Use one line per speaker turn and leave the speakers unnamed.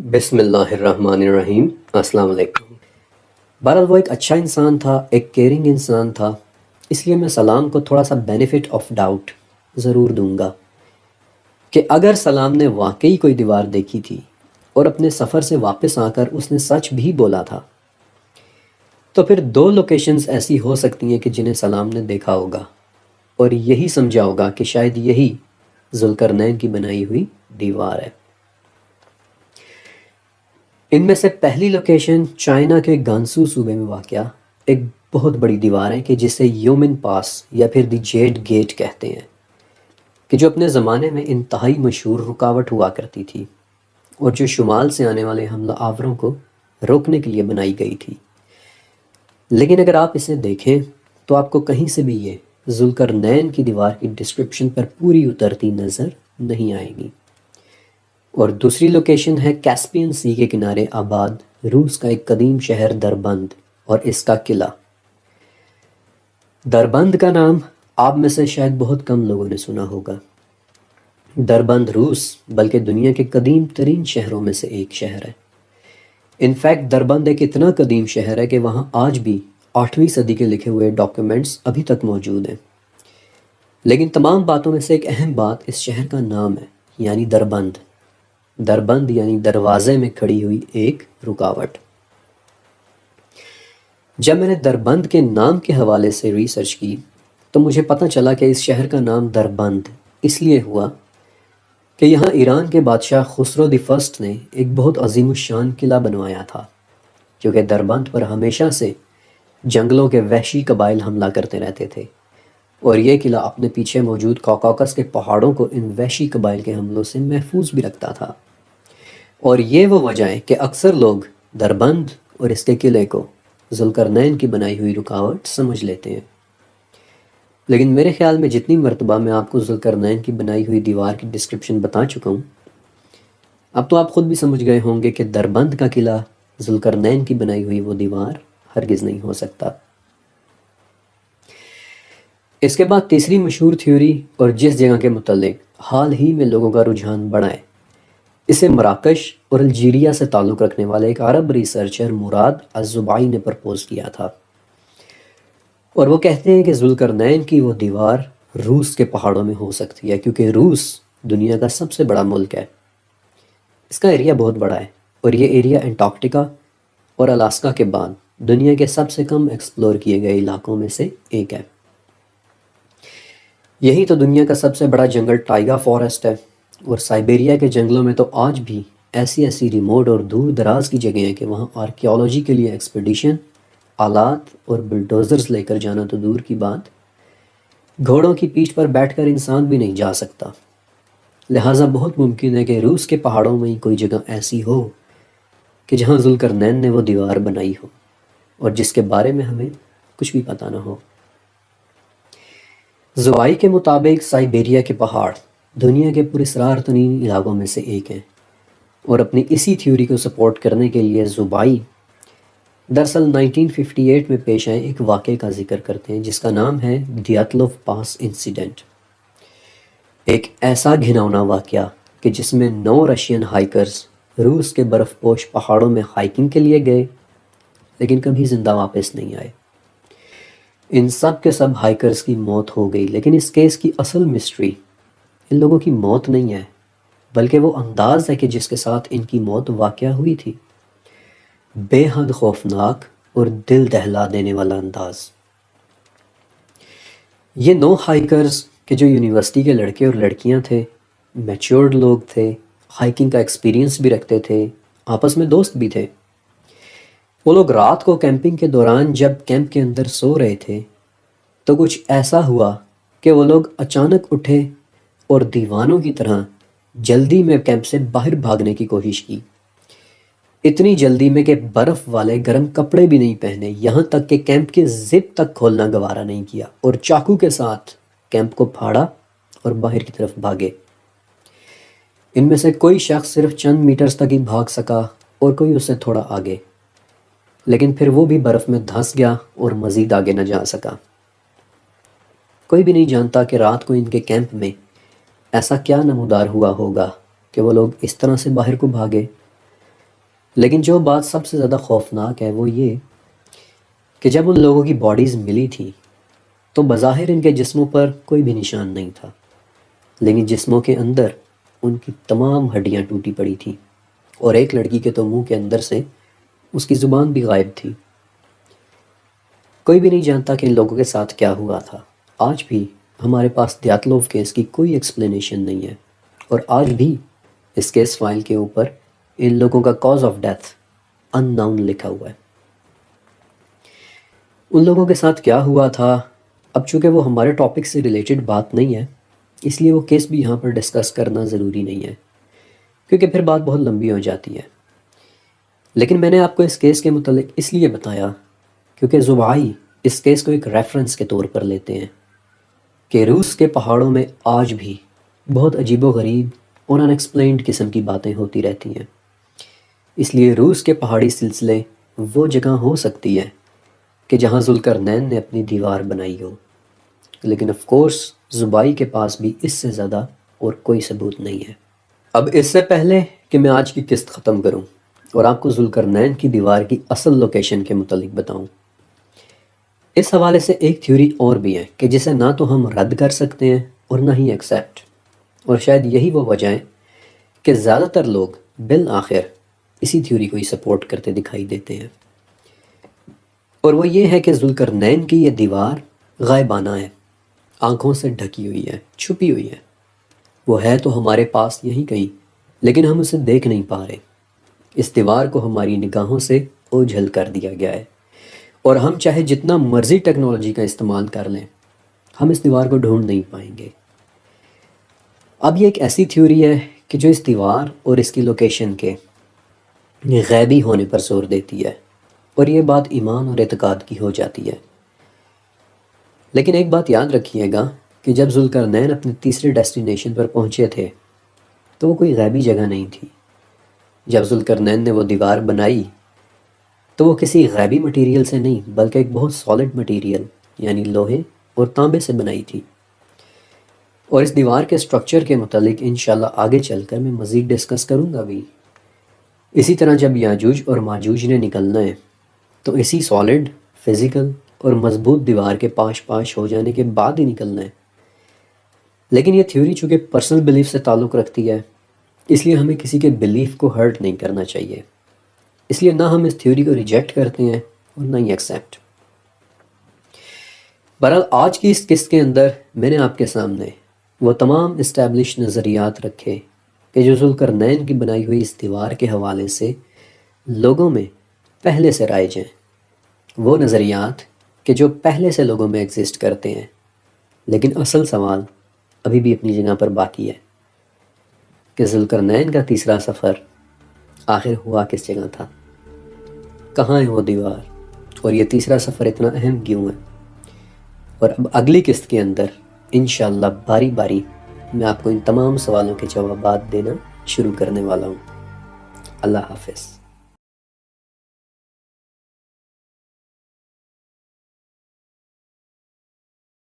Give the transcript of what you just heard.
بسم اللہ الرحمن الرحیم۔ السلام علیکم۔ بہرحال وہ ایک اچھا انسان تھا، ایک کیئرنگ انسان تھا، اس لیے میں سلام کو تھوڑا سا بینیفٹ آف ڈاؤٹ ضرور دوں گا کہ اگر سلام نے واقعی کوئی دیوار دیکھی تھی اور اپنے سفر سے واپس آ کر اس نے سچ بھی بولا تھا تو پھر دو لوکیشنز ایسی ہو سکتی ہیں کہ جنہیں سلام نے دیکھا ہوگا اور یہی سمجھا ہوگا کہ شاید یہی ذوالقرنین کی بنائی ہوئی دیوار ہے۔ ان میں سے پہلی لوکیشن چائنا کے گانسو صوبے میں واقع ایک بہت بڑی دیوار ہے کہ جسے یومن پاس یا پھر دی جیڈ گیٹ کہتے ہیں، کہ جو اپنے زمانے میں انتہائی مشہور رکاوٹ ہوا کرتی تھی اور جو شمال سے آنے والے حملہ آوروں کو روکنے کے لیے بنائی گئی تھی۔ لیکن اگر آپ اسے دیکھیں تو آپ کو کہیں سے بھی یہ ذوالقرنین کی دیوار کی ڈسکرپشن پر پوری اترتی نظر نہیں آئے گی۔ اور دوسری لوکیشن ہے کیسپین سی کے کنارے آباد روس کا ایک قدیم شہر دربند اور اس کا قلعہ۔ دربند کا نام آپ میں سے شاید بہت کم لوگوں نے سنا ہوگا۔ دربند روس بلکہ دنیا کے قدیم ترین شہروں میں سے ایک شہر ہے۔ انفیکٹ دربند ایک اتنا قدیم شہر ہے کہ وہاں آج بھی 8ویں صدی کے لکھے ہوئے ڈاکیومنٹس ابھی تک موجود ہیں۔ لیکن تمام باتوں میں سے ایک اہم بات اس شہر کا نام ہے، یعنی دربند۔ دربند یعنی دروازے میں کھڑی ہوئی ایک رکاوٹ۔ جب میں نے دربند کے نام کے حوالے سے ریسرچ کی تو مجھے پتہ چلا کہ اس شہر کا نام دربند اس لیے ہوا کہ یہاں ایران کے بادشاہ خسرو دی فرسٹ نے ایک بہت عظیم الشان قلعہ بنوایا تھا، کیونکہ دربند پر ہمیشہ سے جنگلوں کے وحشی قبائل حملہ کرتے رہتے تھے اور یہ قلعہ اپنے پیچھے موجود کوکاکس کے پہاڑوں کو ان وحشی قبائل کے حملوں سے محفوظ بھی رکھتا تھا۔ اور یہ وہ وجہ ہے کہ اکثر لوگ دربند اور اس کے قلعے کو ذوالقرنین کی بنائی ہوئی رکاوٹ سمجھ لیتے ہیں۔ لیکن میرے خیال میں جتنی مرتبہ میں آپ کو ذوالقرنین کی بنائی ہوئی دیوار کی ڈسکرپشن بتا چکا ہوں، اب تو آپ خود بھی سمجھ گئے ہوں گے کہ دربند کا قلعہ ذوالقرنین کی بنائی ہوئی وہ دیوار ہرگز نہیں ہو سکتا۔ اس کے بعد تیسری مشہور تھیوری اور جس جگہ کے متعلق حال ہی میں لوگوں کا رجحان بڑھا ہے، اسے مراکش اور الجیریا سے تعلق رکھنے والے ایک عرب ریسرچر مراد الزبائی نے پرپوز کیا تھا، اور وہ کہتے ہیں کہ ذوالقرنین کی وہ دیوار روس کے پہاڑوں میں ہو سکتی ہے، کیونکہ روس دنیا کا سب سے بڑا ملک ہے۔ اس کا ایریا بہت بڑا ہے اور یہ ایریا انٹارکٹیکا اور الاسکا کے بعد دنیا کے سب سے کم ایکسپلور کیے گئے علاقوں میں سے ایک ہے۔ یہی تو دنیا کا سب سے بڑا جنگل ٹائیگا فارسٹ ہے، اور سائبیریا کے جنگلوں میں تو آج بھی ایسی ریموٹ اور دور دراز کی جگہیں ہیں کہ وہاں آرکیالوجی کے لیے ایکسپیڈیشن، آلات اور بلڈوزرز لے کر جانا تو دور کی بات، گھوڑوں کی پیٹھ پر بیٹھ کر انسان بھی نہیں جا سکتا۔ لہٰذا بہت ممکن ہے کہ روس کے پہاڑوں میں ہی کوئی جگہ ایسی ہو کہ جہاں ذوالقرنین نے وہ دیوار بنائی ہو اور جس کے بارے میں ہمیں کچھ بھی پتہ نہ ہو۔ زوائی کے مطابق سائبیریا کے پہاڑ دنیا کے پراسرار ترین علاقوں میں سے ایک ہیں، اور اپنی اسی تھیوری کو سپورٹ کرنے کے لیے زوبائی دراصل 1958 میں پیش آئے ایک واقعے کا ذکر کرتے ہیں جس کا نام ہے دیاتلوف پاس انسیڈنٹ۔ ایک ایسا گھناؤنا واقعہ کہ جس میں 9 رشین ہائیکرز روس کے برف پوش پہاڑوں میں ہائیکنگ کے لیے گئے لیکن کبھی زندہ واپس نہیں آئے۔ ان سب کے سب ہائیکرز کی موت ہو گئی، لیکن اس کیس کی اصل مسٹری ان لوگوں کی موت نہیں ہے بلکہ وہ انداز ہے کہ جس کے ساتھ ان کی موت واقع ہوئی تھی۔ بے حد خوفناک اور دل دہلا دینے والا انداز۔ یہ 9 ہائیکرز کہ جو یونیورسٹی کے لڑکے اور لڑکیاں تھے، میچورڈ لوگ تھے، ہائیکنگ کا ایکسپیرینس بھی رکھتے تھے، آپس میں دوست بھی تھے۔ وہ لوگ رات کو کیمپنگ کے دوران جب کیمپ کے اندر سو رہے تھے تو کچھ ایسا ہوا کہ وہ لوگ اچانک اٹھے اور دیوانوں کی طرح جلدی میں کیمپ سے باہر بھاگنے کی کوشش کی، اتنی جلدی میں کہ برف والے گرم کپڑے بھی نہیں پہنے، یہاں تک کہ کیمپ کے زپ تک کھولنا گوارا نہیں کیا اور چاقو کے ساتھ کیمپ کو پھاڑا اور باہر کی طرف بھاگے۔ ان میں سے کوئی شخص صرف چند میٹرز تک ہی بھاگ سکا اور کوئی اس سے تھوڑا آگے، لیکن پھر وہ بھی برف میں دھنس گیا اور مزید آگے نہ جا سکا۔ کوئی بھی نہیں جانتا کہ رات کو ان کے کیمپ میں ایسا کیا نمودار ہوا ہوگا کہ وہ لوگ اس طرح سے باہر کو بھاگے۔ لیکن جو بات سب سے زیادہ خوفناک ہے وہ یہ کہ جب ان لوگوں کی باڈیز ملی تھی تو بظاہر ان کے جسموں پر کوئی بھی نشان نہیں تھا، لیکن جسموں کے اندر ان کی تمام ہڈیاں ٹوٹی پڑی تھیں، اور ایک لڑکی کے تو منہ کے اندر سے اس کی زبان بھی غائب تھی۔ کوئی بھی نہیں جانتا کہ ان لوگوں کے ساتھ کیا ہوا تھا۔ آج بھی ہمارے پاس دیاتلوف کیس کی کوئی ایکسپلینیشن نہیں ہے، اور آج بھی اس کیس فائل کے اوپر ان لوگوں کا cause of death unknown لکھا ہوا ہے۔ ان لوگوں کے ساتھ کیا ہوا تھا، اب چونکہ وہ ہمارے ٹاپک سے ریلیٹڈ بات نہیں ہے، اس لیے وہ کیس بھی یہاں پر ڈسکس کرنا ضروری نہیں ہے، کیونکہ پھر بات بہت لمبی ہو جاتی ہے۔ لیکن میں نے آپ کو اس کیس کے متعلق اس لیے بتایا کیونکہ زوبائی اس کیس کو ایک ریفرنس کے طور پر لیتے ہیں کہ روس کے پہاڑوں میں آج بھی بہت عجیب و غریب اور ان ایکسپلینڈ قسم کی باتیں ہوتی رہتی ہیں۔ اس لیے روس کے پہاڑی سلسلے وہ جگہ ہو سکتی ہے کہ جہاں ذوالقرنین نے اپنی دیوار بنائی ہو، لیکن آف کورس زوبائی کے پاس بھی اس سے زیادہ اور کوئی ثبوت نہیں ہے۔ اب اس سے پہلے کہ میں آج کی قسط ختم کروں اور آپ کو ذوالقرنین کی دیوار کی اصل لوکیشن کے متعلق بتاؤں، اس حوالے سے ایک تھیوری اور بھی ہے کہ جسے نہ تو ہم رد کر سکتے ہیں اور نہ ہی ایکسیپٹ، اور شاید یہی وہ وجہ ہے کہ زیادہ تر لوگ بالآخر اسی تھیوری کو ہی سپورٹ کرتے دکھائی دیتے ہیں، اور وہ یہ ہے کہ ذوالقرنین کی یہ دیوار غائبانہ ہے، آنکھوں سے ڈھکی ہوئی ہے، چھپی ہوئی ہے۔ وہ ہے تو ہمارے پاس یہیں کہیں، لیکن ہم اسے دیکھ نہیں پا رہے۔ اس دیوار کو ہماری نگاہوں سے اوجھل کر دیا گیا ہے، اور ہم چاہے جتنا مرضی ٹیکنالوجی کا استعمال کر لیں، ہم اس دیوار کو ڈھونڈ نہیں پائیں گے۔ اب یہ ایک ایسی تھیوری ہے کہ جو اس دیوار اور اس کی لوکیشن کے غیبی ہونے پر زور دیتی ہے، اور یہ بات ایمان اور اعتقاد کی ہو جاتی ہے۔ لیکن ایک بات یاد رکھیے گا کہ جب ذوالقرنین اپنے تیسرے ڈیسٹینیشن پر پہنچے تھے تو وہ کوئی غیبی جگہ نہیں تھی۔ جب ذوالقرنین نے وہ دیوار بنائی تو وہ کسی غیبی مٹیریل سے نہیں بلکہ ایک بہت سالڈ مٹیریل یعنی لوہے اور تانبے سے بنائی تھی۔ اور اس دیوار کے سٹرکچر کے متعلق انشاءاللہ آگے چل کر میں مزید ڈسکس کروں گا بھی۔ اسی طرح جب یاجوج اور ماجوج نے نکلنا ہے تو اسی سالڈ، فزیکل اور مضبوط دیوار کے پاش پاش ہو جانے کے بعد ہی نکلنا ہے۔ لیکن یہ تھیوری چونکہ پرسنل بلیف سے تعلق رکھتی ہے، اس لیے ہمیں کسی کے بلیف کو ہرٹ نہیں کرنا چاہیے، اس لیے نہ ہم اس تھیوری کو ریجیکٹ کرتے ہیں اور نہ ہی ایکسیپٹ۔ بہرحال آج کی اس قسط کے اندر میں نے آپ کے سامنے وہ تمام اسٹیبلش نظریات رکھے کہ جو ذوالقرنین کی بنائی ہوئی اس دیوار کے حوالے سے لوگوں میں پہلے سے رائج ہیں، وہ نظریات کہ جو پہلے سے لوگوں میں ایگزسٹ کرتے ہیں۔ لیکن اصل سوال ابھی بھی اپنی جگہ پر باقی ہے کہ ذوالقرنین کا تیسرا سفر آخر ہوا کس جگہ تھا، کہاں ہے وہ دیوار، اور یہ تیسرا سفر اتنا اہم کیوں ہے۔ اور اب اگلی قسط کے اندر انشاءاللہ باری باری میں آپ کو ان تمام سوالوں کے جوابات دینا شروع کرنے والا ہوں۔ اللہ حافظ۔